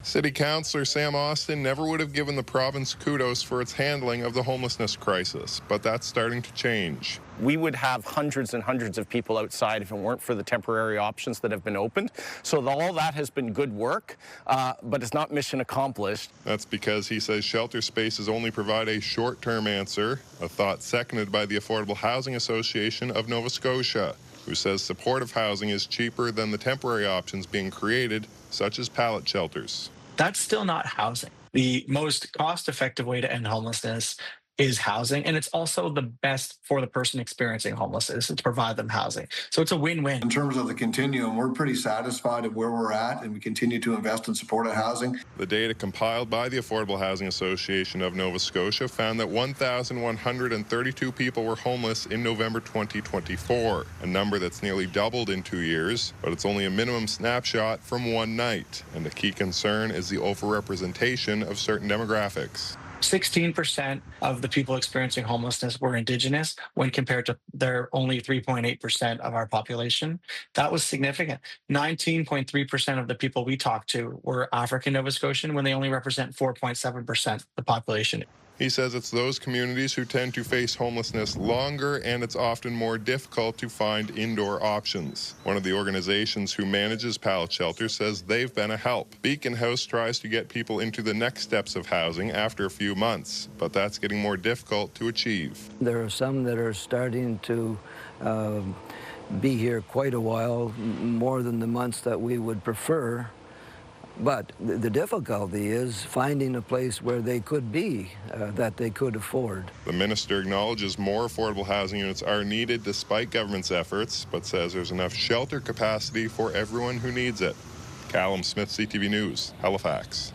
City Councillor Sam Austin never would have given the province kudos for its handling of the homelessness crisis, but that's starting to change. We would have hundreds and hundreds of people outside if it weren't for the temporary options that have been opened. So all that has been good work, but it's not mission accomplished. That's because he says shelter spaces only provide a short-term answer, a thought seconded by the Affordable Housing Association of Nova Scotia, who says supportive housing is cheaper than the temporary options being created, such as pallet shelters. That's still not housing. The most cost-effective way to end homelessness is housing, and it's also the best for the person experiencing homelessness to provide them housing. So it's a win-win. In terms of the continuum, we're pretty satisfied of where we're at, and we continue to invest in supportive housing. The data compiled by the Affordable Housing Association of Nova Scotia found that 1,132 people were homeless in November 2024, a number that's nearly doubled in 2 years, but it's only a minimum snapshot from one night, and a key concern is the overrepresentation of certain demographics. 16% of the people experiencing homelessness were Indigenous when compared to their only 3.8% of our population. That was significant. 19.3% of the people we talked to were African Nova Scotian when they only represent 4.7% of the population. He says it's those communities who tend to face homelessness longer, and it's often more difficult to find indoor options. One of the organizations who manages pallet shelters says they've been a help. Beacon House tries to get people into the next steps of housing after a few months, but that's getting more difficult to achieve. There are some that are starting to be here quite a while, more than the months that we would prefer. But the difficulty is finding a place where they could be, that they could afford. The minister acknowledges more affordable housing units are needed despite government's efforts, but says there's enough shelter capacity for everyone who needs it. Callum Smith, CTV News, Halifax.